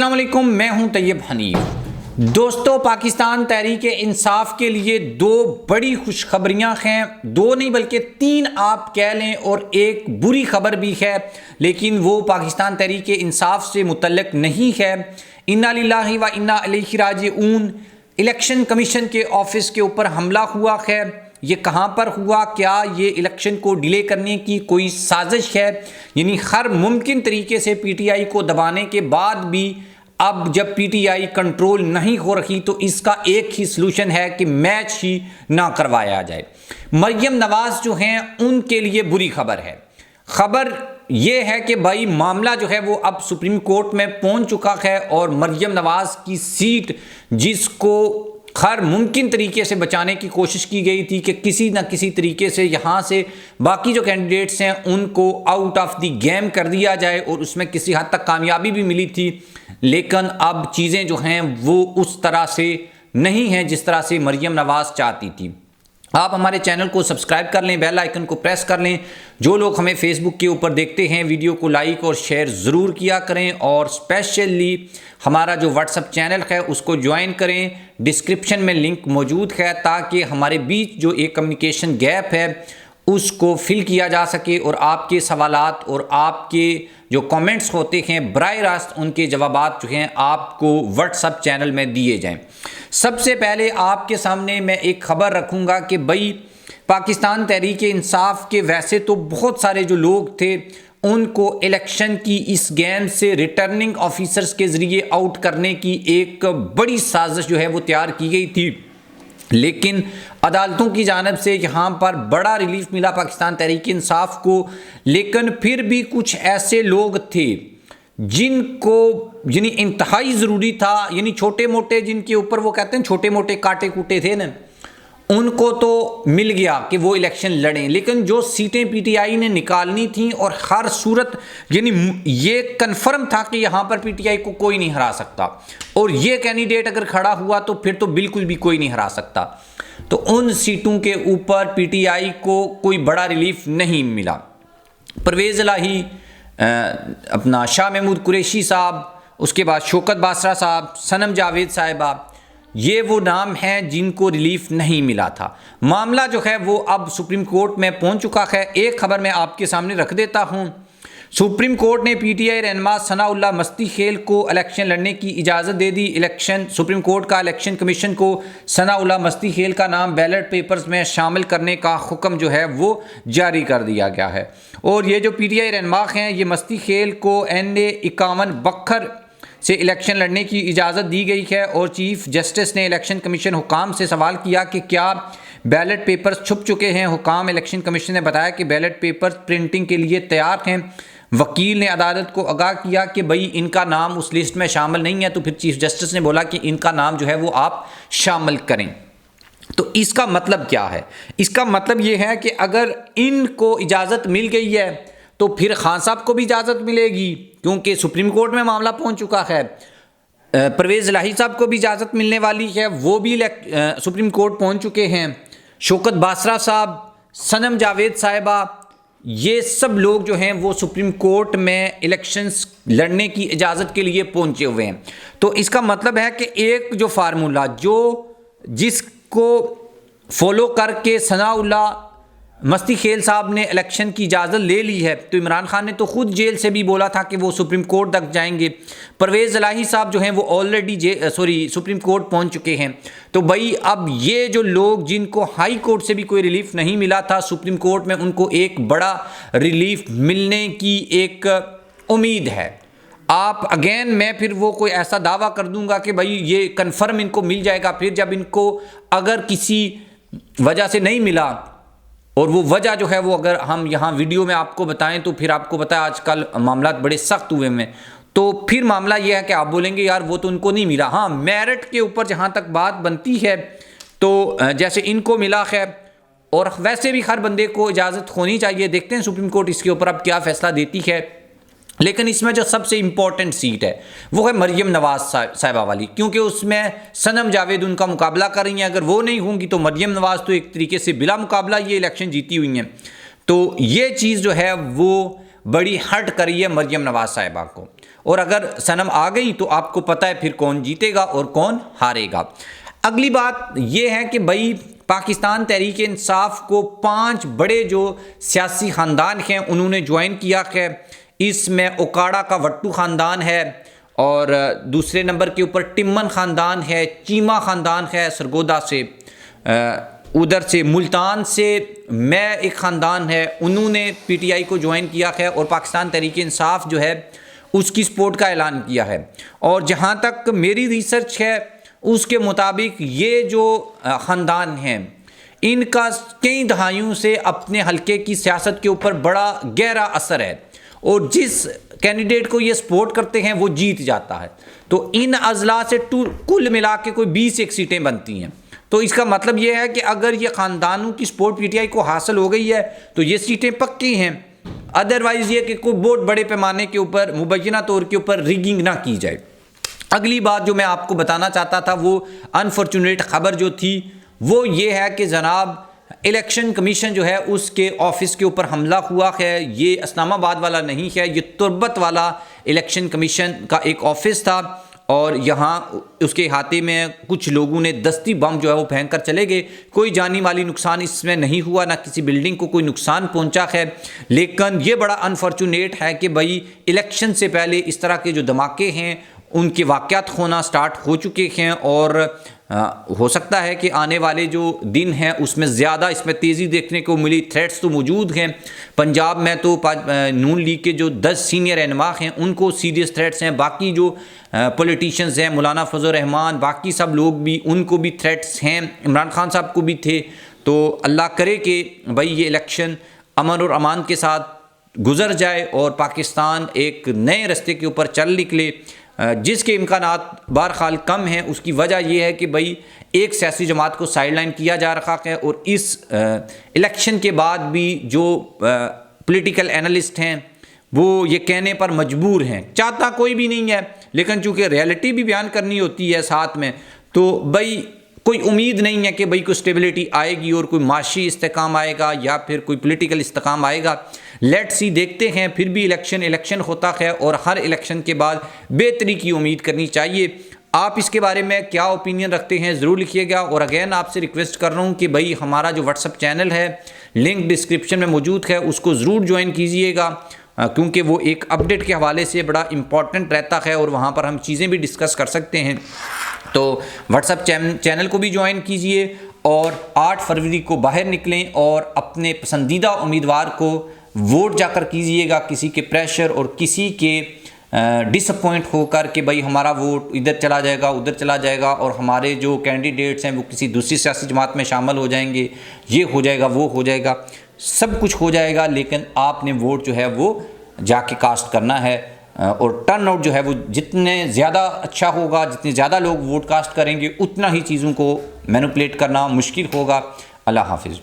अस्सलाम वालेकुम, मैं हूं तैयब हनीफ। दोस्तों, पाकिस्तान तहरीक इंसाफ के लिए दो बड़ी खुशखबरियां हैं। दो नहीं बल्कि तीन आप कह लें, और एक बुरी खबर भी है, लेकिन वो पाकिस्तान तहरीक इंसाफ से मुतल्लिक नहीं है। इन्ना लिल्लाहि व इन्ना इलैहि राजिऊन। इलेक्शन कमीशन के ऑफिस के ऊपर हमला हुआ है। ये कहाँ पर हुआ? क्या ये इलेक्शन को डिले करने की कोई साजिश है? यानी हर मुमकिन तरीके से पीटीआई को दबाने के बाद भी अब जब पीटीआई कंट्रोल नहीं हो रही तो इसका एक ही सलूशन है कि मैच ही ना करवाया जाए। मरियम नवाज जो हैं उनके लिए बुरी खबर है। खबर ये है कि भाई मामला जो है वो अब सुप्रीम कोर्ट में पहुंच चुका है और मरियम नवाज की सीट, जिसको हर मुमकिन तरीके से बचाने की कोशिश की गई थी कि किसी न किसी तरीके से यहाँ से बाकी जो कैंडिडेट्स हैं उनको आउट ऑफ द गेम कर दिया जाए, और उसमें किसी हद तक कामयाबी भी मिली थी। लेकिन अब चीज़ें जो हैं वो उस तरह से नहीं हैं जिस तरह से मरियम नवाज चाहती थी। आप हमारे चैनल को सब्सक्राइब कर लें, बेल आइकन को प्रेस कर लें। जो लोग हमें फेसबुक के ऊपर देखते हैं, वीडियो को लाइक और शेयर ज़रूर किया करें, और स्पेशली हमारा जो व्हाट्सएप चैनल है उसको ज्वाइन करें। डिस्क्रिप्शन में लिंक मौजूद है ताकि हमारे बीच जो एक कम्युनिकेशन गैप है उसको फिल किया जा सके, और आपके सवालात और आपके जो कमेंट्स होते हैं बराह रास्त उनके जवाबात जो हैं आपको व्हाट्सएप चैनल में दिए जाएं। सबसे पहले आपके सामने मैं एक खबर रखूंगा कि भाई पाकिस्तान तहरीक इंसाफ के वैसे तो बहुत सारे जो लोग थे उनको इलेक्शन की इस गेम से रिटर्निंग ऑफिसर्स के ज़रिए आउट करने की एक बड़ी साजिश जो है वो तैयार की गई थी, लेकिन अदालतों की जानिब से यहाँ पर बड़ा रिलीफ मिला पाकिस्तान तहरीक इंसाफ को। लेकिन फिर भी कुछ ऐसे लोग थे जिनको इंतहाई ज़रूरी था, यानी छोटे मोटे जिनके ऊपर वो कहते हैं छोटे मोटे काटे कूटे थे ना, उनको तो मिल गया कि वो इलेक्शन लड़ें। लेकिन जो सीटें पीटीआई ने निकालनी थी, और हर सूरत यानी ये कन्फर्म था कि यहाँ पर पीटीआई को कोई नहीं हरा सकता, और ये कैंडिडेट अगर खड़ा हुआ तो फिर तो बिल्कुल भी कोई नहीं हरा सकता। तो उन सीटों के ऊपर पीटीआई को कोई बड़ा रिलीफ नहीं मिला। परवेज़ इलाही, अपना शाह महमूद कुरैशी साहब, उसके बाद शौकत बासरा साहब, सनम जावेद साहिबा, ये वो नाम हैं जिनको रिलीफ नहीं मिला था। मामला जो है वो अब सुप्रीम कोर्ट में पहुंच चुका है। एक खबर मैं आपके सामने रख देता हूं। सुप्रीम कोर्ट ने पीटीआई रहनुमा सनाउल्लाह मस्ती खेल को इलेक्शन लड़ने की इजाज़त दे दी। सुप्रीम कोर्ट का इलेक्शन कमीशन को सनाउल्लाह मस्ती खेल का नाम बैलेट पेपर्स में शामिल करने का हुक्म जो है वो जारी कर दिया गया है। और ये जो पीटीआई रहनुमा हैं, ये मस्ती खेल को NA 51 बखर से इलेक्शन लड़ने की इजाज़त दी गई है, और चीफ जस्टिस ने इलेक्शन कमीशन हुकाम से सवाल किया कि क्या बैलेट पेपर्स छुप चुके हैं। हुकाम इलेक्शन कमीशन ने बताया कि बैलेट पेपर्स प्रिंटिंग के लिए तैयार हैं। वकील ने अदालत को आगाह किया कि भाई इनका नाम उस लिस्ट में शामिल नहीं है, तो फिर चीफ जस्टिस ने बोला कि इनका नाम जो है वो आप शामिल करें। तो इसका मतलब क्या है? इसका मतलब ये है कि अगर इनको इजाज़त मिल गई है तो फिर खान साहब को भी इजाज़त मिलेगी, क्योंकि सुप्रीम कोर्ट में मामला पहुंच चुका है। परवेज़ इलाही साहब को भी इजाज़त मिलने वाली है, वो भी सुप्रीम कोर्ट पहुंच चुके हैं। शौकत बासरा साहब, सनम जावेद साहिबा, ये सब लोग जो हैं वो सुप्रीम कोर्ट में इलेक्शंस लड़ने की इजाज़त के लिए पहुंचे हुए हैं। तो इसका मतलब है कि एक जो फार्मूला जिसको फॉलो करके सनाउल्लाह मस्ती खेल साहब ने इलेक्शन की इजाज़त ले ली है, तो इमरान खान ने तो खुद जेल से भी बोला था कि वो सुप्रीम कोर्ट तक जाएंगे। परवेज़ इलाही साहब जो हैं वो ऑलरेडी सुप्रीम कोर्ट पहुंच चुके हैं। तो भाई अब ये जो लोग जिनको हाई कोर्ट से भी कोई रिलीफ नहीं मिला था, सुप्रीम कोर्ट में उनको एक बड़ा रिलीफ मिलने की एक उम्मीद है। आप अगेन मैं फिर वो कोई ऐसा दावा कर दूंगा कि भाई ये कन्फर्म इनको मिल जाएगा, फिर जब इनको अगर किसी वजह से नहीं मिला, और वो वजह जो है वो अगर हम यहाँ वीडियो में आपको बताएं तो फिर आपको पता है आजकल मामला बड़े सख्त हुए हैं, तो फिर मामला ये है कि आप बोलेंगे यार वो तो उनको नहीं मिला। हाँ, मेरिट के ऊपर जहाँ तक बात बनती है तो जैसे इनको मिला है, और वैसे भी हर बंदे को इजाज़त होनी चाहिए। देखते हैं सुप्रीम कोर्ट इसके ऊपर अब क्या फ़ैसला देती है। लेकिन इसमें जो सबसे इम्पॉर्टेंट सीट है वो है मरियम नवाज साहिबा वाली, क्योंकि उसमें सनम जावेद उनका मुकाबला कर रही हैं। अगर वो नहीं होंगी तो मरियम नवाज तो एक तरीके से बिला मुकाबला ये इलेक्शन जीती हुई हैं। तो ये चीज़ जो है वो बड़ी हर्ट करी है मरियम नवाज साहिबा को। और अगर सनम आ गई तो आपको पता है फिर कौन जीतेगा और कौन हारेगा। अगली बात यह है कि भाई पाकिस्तान तहरीक इंसाफ को 5 बड़े जो सियासी ख़ानदान हैं उन्होंने ज्वाइन किया है। इसमें ओकाड़ा का वट्टू ख़ानदान है और दूसरे नंबर के ऊपर टिम्मन ख़ानदान है, चीमा ख़ानदान है सरगोदा से, उधर से मुल्तान से मैं एक ख़ानदान है, उन्होंने पीटीआई को ज्वाइन किया है और पाकिस्तान तहरीक इंसाफ जो है उसकी सपोर्ट का ऐलान किया है। और जहाँ तक मेरी रिसर्च है उसके मुताबिक ये जो ख़ानदान हैं इनका कई दहाइयों से अपने हलके की सियासत के ऊपर बड़ा गहरा असर है और जिस कैंडिडेट को ये सपोर्ट करते हैं वो जीत जाता है। तो इन अजला से कुल मिला के कोई 21 सीटें बनती हैं। तो इसका मतलब ये है कि अगर ये ख़ानदानों की सपोर्ट पीटीआई को हासिल हो गई है तो ये सीटें पक्की हैं। अदरवाइज़ ये कि कोई बहुत बड़े पैमाने के ऊपर मुबैना तौर के ऊपर रिगिंग ना की जाए। अगली बात जो मैं आपको बताना चाहता था वो अनफॉर्चुनेट ख़बर जो थी वो ये है कि जनाब इलेक्शन कमीशन जो है उसके ऑफिस के ऊपर हमला हुआ है। ये इस्लामाबाद वाला नहीं है, ये तुर्बत वाला इलेक्शन कमीशन का एक ऑफिस था और यहाँ उसके अहाते में कुछ लोगों ने दस्ती बम जो है वो फेंक कर चले गए। कोई जानी माली नुकसान इसमें नहीं हुआ, ना किसी बिल्डिंग को कोई नुकसान पहुँचा है। लेकिन ये बड़ा अनफॉर्चुनेट है कि भाई इलेक्शन से पहले इस तरह के जो धमाके हैं उनके वाक़यात होना स्टार्ट हो चुके हैं और हो सकता है कि आने वाले जो दिन हैं उसमें ज़्यादा इसमें तेज़ी देखने को मिली। थ्रेट्स तो मौजूद हैं। पंजाब में तो नून लीग के जो 10 सीनियर रहनुमा हैं उनको सीरियस थ्रेट्स हैं। बाकी जो पॉलिटिशियंस हैं मौलाना फजल रहमान बाकी सब लोग भी उनको भी थ्रेट्स हैं। इमरान खान साहब को भी थे। तो अल्लाह करे कि भाई ये इलेक्शन अमन और अमान के साथ गुजर जाए और पाकिस्तान एक नए रास्ते के ऊपर चल निकले जिसके इम्कानात बहरहाल कम हैं। उसकी वजह यह है कि भाई एक सियासी जमात को साइडलाइन किया जा रहा है और इस इलेक्शन के बाद भी जो पॉलिटिकल एनालिस्ट हैं वो ये कहने पर मजबूर हैं, चाहता कोई भी नहीं है लेकिन चूँकि रियलिटी भी बयान करनी होती है साथ में, तो भाई कोई उम्मीद नहीं है कि भाई कोई स्टेबिलिटी आएगी और कोई माशी इस्तेकाम आएगा या फिर कोई पॉलिटिकल इस्तेकाम आएगा। लेट्स सी, देखते हैं। फिर भी इलेक्शन होता है और हर इलेक्शन के बाद बेहतरी की उम्मीद करनी चाहिए। आप इसके बारे में क्या ओपिनियन रखते हैं ज़रूर लिखिएगा। और अगेन आपसे रिक्वेस्ट कर रहा हूँ कि भाई हमारा जो व्हाट्सअप चैनल है लिंक डिस्क्रिप्शन में मौजूद है, उसको ज़रूर ज्वाइन कीजिएगा क्योंकि वो एक अपडेट के हवाले से बड़ा इम्पॉर्टेंट रहता है और वहाँ पर हम चीज़ें भी डिस्कस कर सकते हैं। तो व्हाट्सअप चैनल को भी ज्वाइन कीजिए और 8 फरवरी को बाहर निकलें और अपने पसंदीदा उम्मीदवार को वोट जाकर कीजिएगा, किसी के प्रेशर और किसी के डिसअपॉइंट होकर कि भाई हमारा वोट इधर चला जाएगा उधर चला जाएगा और हमारे जो कैंडिडेट्स हैं वो किसी दूसरी सियासी जमात में शामिल हो जाएंगे, ये हो जाएगा वो हो जाएगा, सब कुछ हो जाएगा। लेकिन आपने वोट जो है वो जाके कास्ट करना है और टर्न आउट जो है वो जितने ज़्यादा अच्छा होगा, जितने ज़्यादा लोग वोट कास्ट करेंगे उतना ही चीज़ों को मैनिपुलेट करना मुश्किल होगा। अल्लाह हाफिज़।